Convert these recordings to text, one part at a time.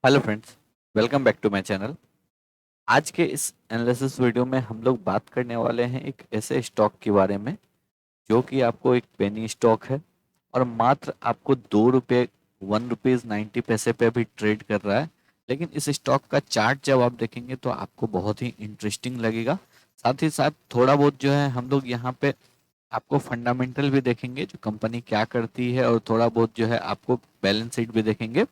Hello friends, welcome back to my channel. आज के इस एनालिसिस वीडियो में हम लोग बात करने वाले हैं एक ऐसे स्टॉक के बारे में जो कि आपको एक पेनी स्टॉक है और मात्र आपको 2 रुपये 1 रुपीज़ 90 पैसे पे अभी ट्रेड कर रहा है। लेकिन इस स्टॉक का चार्ट जब आप देखेंगे तो आपको बहुत ही इंटरेस्टिंग लगेगा। साथ ही साथ थोड़ा बहुत जो है हम लोग यहाँ पे आपको फंडामेंटल भी देखेंगे, जो कंपनी क्या करती है, और थोड़ा बहुत जो है आपको बैलेंस शीट भी देखेंगे,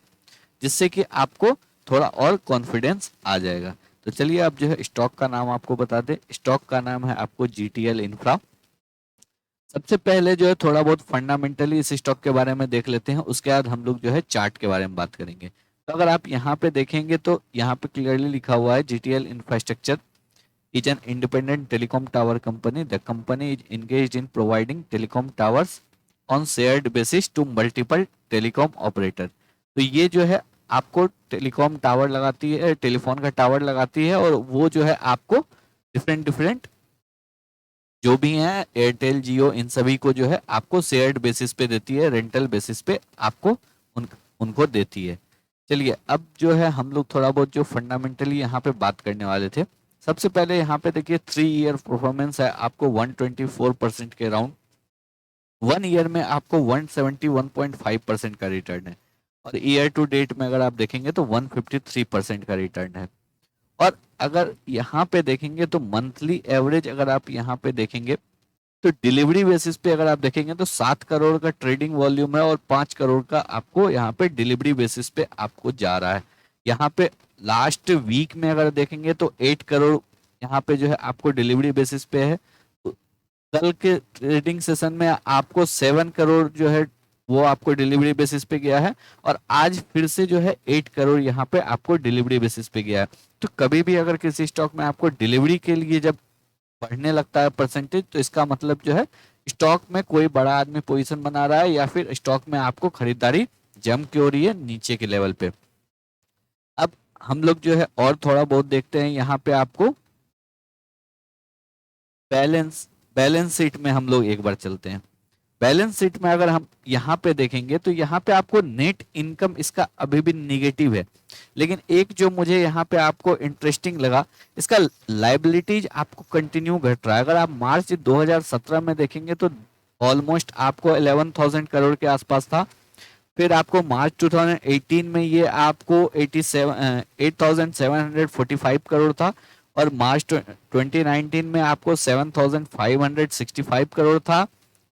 जिससे कि आपको थोड़ा और कॉन्फिडेंस आ जाएगा। तो चलिए अब जो है स्टॉक का नाम आपको बता दें। स्टॉक का नाम है आपको जीटीएल इंफ्रा। सबसे पहले जो है थोड़ा बहुत फंडामेंटली इस स्टॉक के बारे में देख लेते हैं, उसके बाद हम लोग जो है चार्ट के बारे में बात करेंगे। तो अगर आप यहाँ पे देखेंगे तो यहाँ पे क्लियरली लिखा हुआ है GTL infrastructure is an independent telecom tower company. The company is engaged in providing telecom towers on shared basis to multiple telecom operator. तो ये जो है आपको टेलीकॉम टावर लगाती है, टेलीफोन का टावर लगाती है, और वो जो है आपको डिफरेंट डिफरेंट जो भी हैं एयरटेल जियो इन सभी को जो है आपको शेयर्ड बेसिस पे देती है, रेंटल बेसिस पे आपको उनको देती है। चलिए अब जो है हम लोग थोड़ा बहुत जो फंडामेंटली यहाँ पे बात करने वाले थे। सबसे पहले यहाँ पे देखिए 3 ईयर परफॉर्मेंस है आपको 124% के अराउंड। 1 ईयर में आपको 171.5% का रिटर्न है, और ईयर टू डेट में अगर आप देखेंगे तो 153% का रिटर्न है। और अगर यहाँ पे देखेंगे तो मंथली एवरेज अगर आप यहाँ पे देखेंगे तो डिलीवरी बेसिस पे अगर आप देखेंगे तो 7 करोड़ का ट्रेडिंग वॉल्यूम है और 5 करोड़ का आपको यहाँ पे डिलीवरी बेसिस पे आपको जा रहा है। यहाँ पे लास्ट वीक में अगर देखेंगे तो 8 करोड़ यहाँ पे जो है आपको डिलीवरी बेसिस पे है। तो कल के ट्रेडिंग सेशन में आपको 7 करोड़ जो है वो आपको डिलीवरी बेसिस पे गया है, और आज फिर से जो है 8 करोड़ यहाँ पे आपको डिलीवरी बेसिस पे गया है। तो कभी भी अगर किसी स्टॉक में आपको डिलीवरी के लिए जब बढ़ने लगता है परसेंटेज, तो इसका मतलब जो है स्टॉक में कोई बड़ा आदमी पोजीशन बना रहा है, या फिर स्टॉक में आपको खरीदारी जम के हो रही है नीचे के लेवल पे। अब हम लोग जो है और थोड़ा बहुत देखते हैं यहाँ पे आपको बैलेंस बैलेंस शीट में हम लोग एक बार चलते हैं। बैलेंस शीट में अगर हम यहाँ पे देखेंगे तो यहाँ पे आपको नेट इनकम इसका अभी भी निगेटिव है। लेकिन एक जो मुझे यहाँ पे आपको इंटरेस्टिंग लगा, इसका लाइबिलिटीज आपको कंटिन्यू घट रहा है। अगर आप मार्च 2017 में देखेंगे तो ऑलमोस्ट आपको 11,000 करोड़ के आसपास था। फिर आपको मार्च 2018 में ये आपको 8,745 करोड़ था, और मार्च 2019 में आपको 7,565 करोड़ था।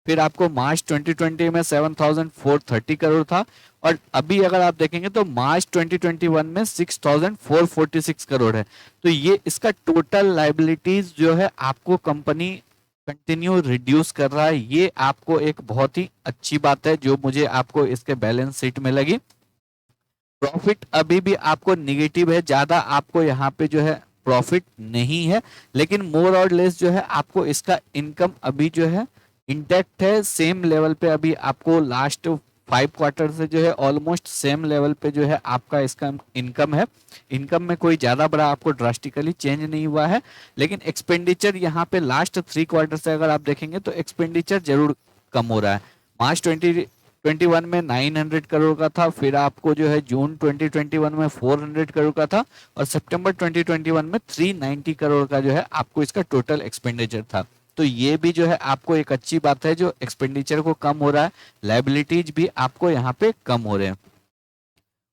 फिर आपको मार्च 2020 में 7,430 करोड़ था, और अभी अगर आप देखेंगे तो मार्च 2021 में 6,446 करोड़ है। तो ये इसका टोटल लाइबिलिटीज जो है आपको कंपनी कंटिन्यू रिड्यूस कर रहा है। ये आपको एक बहुत ही अच्छी बात है जो मुझे आपको इसके बैलेंस शीट में लगी। प्रॉफिट अभी भी आपको निगेटिव है, ज्यादा आपको यहाँ पे जो है प्रॉफिट नहीं है, लेकिन मोर और लेस जो है आपको इसका इनकम अभी जो है इंटैक्ट है, सेम लेवल पे अभी आपको लास्ट 5 क्वार्टर से जो है ऑलमोस्ट सेम लेवल पे जो है आपका इसका इनकम है। इनकम में कोई ज्यादा बड़ा आपको ड्रास्टिकली चेंज नहीं हुआ है, लेकिन एक्सपेंडिचर यहाँ पे लास्ट 3 क्वार्टर से अगर आप देखेंगे तो एक्सपेंडिचर जरूर कम हो रहा है। मार्च 2021 में 900 करोड़ का था, फिर आपको जो है जून 2021 में 400 करोड़ का था, और सितंबर 2021 में 390 करोड़ का जो है आपको इसका टोटल एक्सपेंडिचर था। तो ये भी जो है आपको एक अच्छी बात है, जो एक्सपेंडिचर को कम हो रहा है, लाइबिलिटीज भी आपको यहाँ पे कम हो रहे हैं।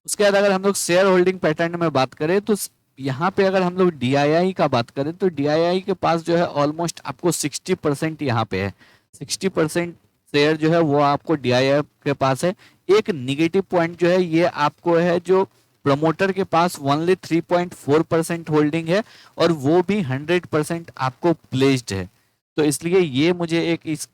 उसके बाद अगर हम लोग शेयर होल्डिंग पैटर्न में बात करें तो यहाँ पे अगर हम लोग डीआईआई का बात करें तो डीआईआई के पास जो है ऑलमोस्ट आपको 60% यहाँ पे है। 60% शेयर जो है वो आपको डीआईआई के पास है। एक निगेटिव पॉइंट जो है ये आपको है, जो प्रमोटर के पास ओनली 3.4% होल्डिंग है, और वो भी 100% आपको प्लेस्ड है। तो इसलिए ये मुझे एक इस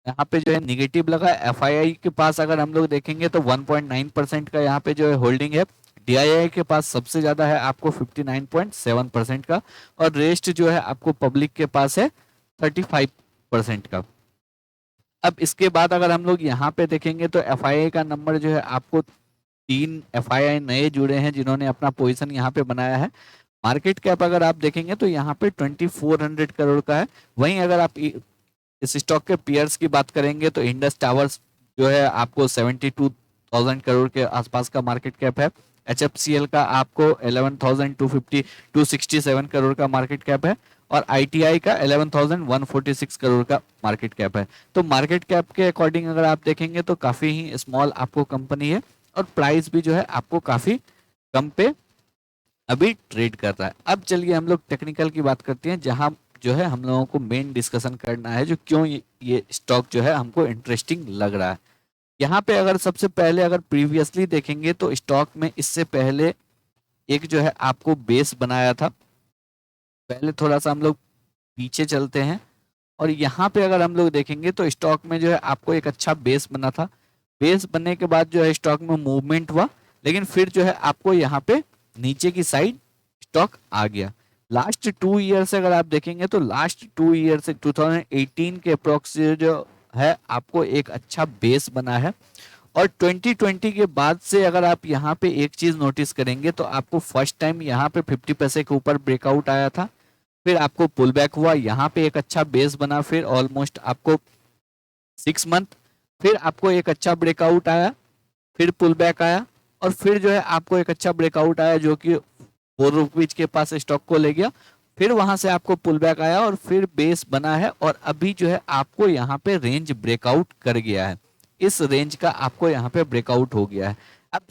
यहाँ पे जो है निगेटिव लगा। एफआईआई के पास अगर हम लोग देखेंगे तो 1.9% का यहाँ पे जो है होल्डिंग है। डीआईआई के पास सबसे ज्यादा है आपको 59.7% का, और रेस्ट जो है आपको पब्लिक के पास है 35% का। अब इसके बाद अगर हम लोग यहाँ पे देखेंगे तो एफआईआई का नंबर जो है आपको 3 एफआईआई नए जुड़े हैं जिन्होंने अपना पोजीशन यहाँ पे बनाया है। मार्केट कैप अगर आप देखेंगे तो यहाँ पे 2400 करोड़ का है। वहीं अगर आप इस स्टॉक के पीयर्स की बात करेंगे तो इंडस टावर्स जो है आपको 72,000 करोड़ के आसपास का मार्केट कैप है। HFCL का आपको 11,267 करोड़ का मार्केट कैप है और ITI का 11,146 करोड़ का मार्केट कैप है। तो मार्केट कैप के अकॉर्डिंग अगर आप देखेंगे तो काफी ही स्मॉल आपको कंपनी है और प्राइस भी जो है आपको काफी कम पे अभी ट्रेड कर रहा है। अब चलिए हम लोग टेक्निकल की बात करते हैं, जहां जो है हम लोगों को मेन डिस्कशन करना है जो क्यों ये स्टॉक जो है हमको इंटरेस्टिंग लग रहा है। यहाँ पे अगर सबसे पहले अगर प्रीवियसली देखेंगे तो स्टॉक में इससे पहले एक जो है आपको बेस बनाया था। पहले थोड़ा सा हम लोग पीछे चलते हैं और यहाँ पे अगर हम लोग देखेंगे तो स्टॉक में जो है आपको एक अच्छा बेस बना था। बेस बनने के बाद जो है स्टॉक में मूवमेंट हुआ, लेकिन फिर जो है आपको यहाँ पे नीचे की साइड स्टॉक आ गया। लास्ट 2 ईयर से अगर आप देखेंगे तो लास्ट 2 ईयर से 2018 के अप्रोक्स जो है आपको एक अच्छा बेस बना है और 2020 के बाद से अगर आप यहाँ पे एक चीज नोटिस करेंगे तो आपको फर्स्ट टाइम यहाँ पे 50 पैसे के ऊपर ब्रेकआउट आया था, फिर आपको पुल बैक हुआ, यहाँ पे एक अच्छा बेस बना, फिर ऑलमोस्ट आपको 6 मंथ, फिर आपको एक अच्छा ब्रेकआउट आया, फिर पुल बैक आया और फिर जो है आपको एक अच्छा ब्रेकआउट आया जो कि ₹4 के पास स्टॉक को ले गया, फिर वहां से आपको पुल बैक आया और फिर बेस बना है और अभी जो है आपको यहाँ पे रेंज ब्रेकआउट कर गया है। इस रेंज का आपको यहाँ पे ब्रेकआउट हो गया है। अब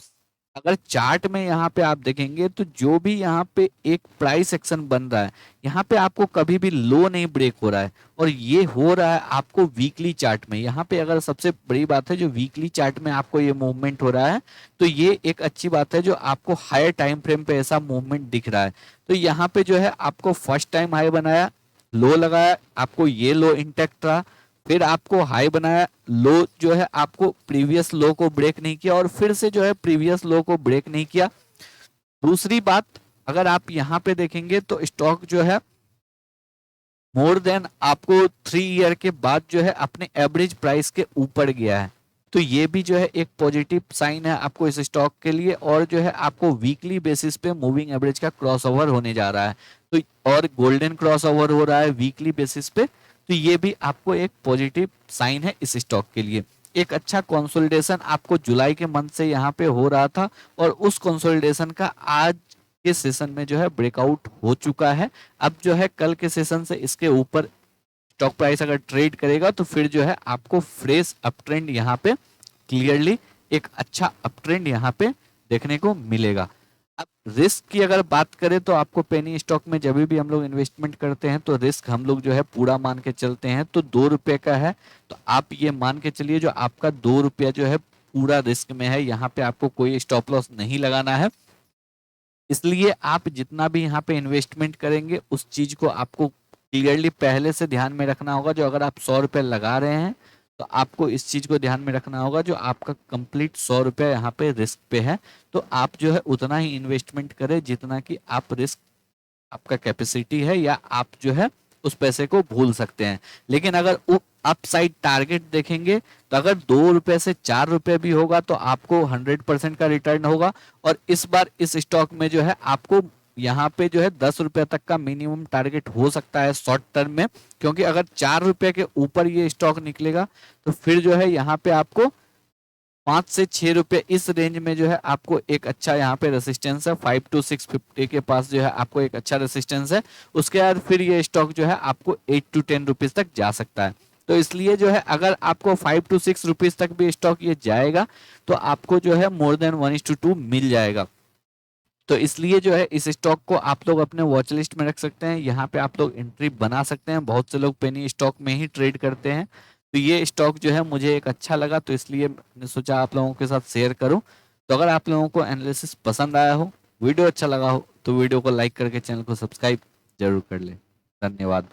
अगर चार्ट में यहाँ पे आप देखेंगे तो जो भी यहाँ पे एक प्राइस एक्शन बन रहा है, यहाँ पे आपको कभी भी लो नहीं ब्रेक हो रहा है और ये हो रहा है आपको वीकली चार्ट में। यहाँ पे अगर सबसे बड़ी बात है जो वीकली चार्ट में आपको ये मूवमेंट हो रहा है तो ये एक अच्छी बात है जो आपको हायर टाइम फ्रेम पे ऐसा मूवमेंट दिख रहा है। तो यहाँ पे जो है आपको फर्स्ट टाइम हाई बनाया, लो लगाया, आपको ये लो इंटैक्ट रहा, फिर आपको हाई बनाया, लो जो है आपको प्रीवियस लो को ब्रेक नहीं किया और फिर से जो है प्रीवियस लो को ब्रेक नहीं किया। दूसरी बात अगर आप यहाँ पे देखेंगे तो स्टॉक जो है मोर देन आपको 3 ईयर के बाद जो है अपने एवरेज प्राइस के ऊपर गया है। तो ये भी जो है एक पॉजिटिव साइन है आपको इस स्टॉक के लिए और जो है आपको वीकली बेसिस पे मूविंग एवरेज का क्रॉसओवर होने जा रहा है तो और गोल्डन क्रॉसओवर हो रहा है वीकली बेसिस पे। तो ये भी आपको एक पॉजिटिव साइन है इस स्टॉक के लिए। एक अच्छा कंसोलिडेशन आपको जुलाई के मंथ से यहाँ पे हो रहा था और उस कंसोलिडेशन का आज के सेशन में जो है ब्रेकआउट हो चुका है। अब जो है कल के सेशन से इसके ऊपर स्टॉक प्राइस अगर ट्रेड करेगा तो फिर जो है आपको फ्रेश अप ट्रेंड यहाँ पे क्लियरली एक अच्छा अप ट्रेंड यहाँ पे देखने को मिलेगा। अब रिस्क की अगर बात करें तो आपको पेनी स्टॉक में जब भी हम लोग इन्वेस्टमेंट करते हैं तो रिस्क हम लोग जो है पूरा मान के चलते हैं। तो ₹2 का है तो आप ये मान के चलिए जो आपका ₹2 जो है पूरा रिस्क में है, यहाँ पे आपको कोई स्टॉप लॉस नहीं लगाना है। इसलिए आप जितना भी यहाँ पे इन्वेस्टमेंट करेंगे उस चीज को आपको क्लियरली पहले से ध्यान में रखना होगा। जो अगर आप ₹100 लगा रहे हैं तो आपको इस चीज को ध्यान में रखना होगा जो आपका कंप्लीट ₹100 यहाँ पे रिस्क पे है। तो आप जो है उतना ही इन्वेस्टमेंट करें जितना कि आप रिस्क आपका कैपेसिटी है या आप जो है उस पैसे को भूल सकते हैं। लेकिन अगर अपसाइड टारगेट देखेंगे तो अगर ₹2 से ₹4 भी होगा तो आपको 100% का रिटर्न होगा और इस बार इस स्टॉक में जो है आपको यहाँ पे जो है ₹10 तक का मिनिमम टारगेट हो सकता है शॉर्ट टर्म में, क्योंकि अगर ₹4 के ऊपर ये स्टॉक निकलेगा तो फिर जो है यहाँ पे आपको ₹5 से ₹6 इस रेंज में जो है आपको एक अच्छा यहाँ पे रेसिस्टेंस है। 5 to 650 के पास जो है आपको एक अच्छा रेसिस्टेंस है। उसके बाद फिर ये स्टॉक जो है आपको ₹8 to 10 तक जा सकता है। तो इसलिए जो है अगर आपको 5 to 6 रुपीज तक भी स्टॉक ये जाएगा तो आपको जो है मोर देन 1:2 मिल जाएगा। तो इसलिए जो है इस स्टॉक को आप लोग अपने वॉच लिस्ट में रख सकते हैं। यहाँ पे आप लोग एंट्री बना सकते हैं। बहुत से लोग पेनी स्टॉक में ही ट्रेड करते हैं। तो ये स्टॉक जो है मुझे एक अच्छा लगा तो इसलिए मैंने सोचा आप लोगों के साथ शेयर करूं। तो अगर आप लोगों को एनालिसिस पसंद आया हो, वीडियो अच्छा लगा हो तो वीडियो को लाइक करके चैनल को सब्सक्राइब जरूर कर ले। धन्यवाद।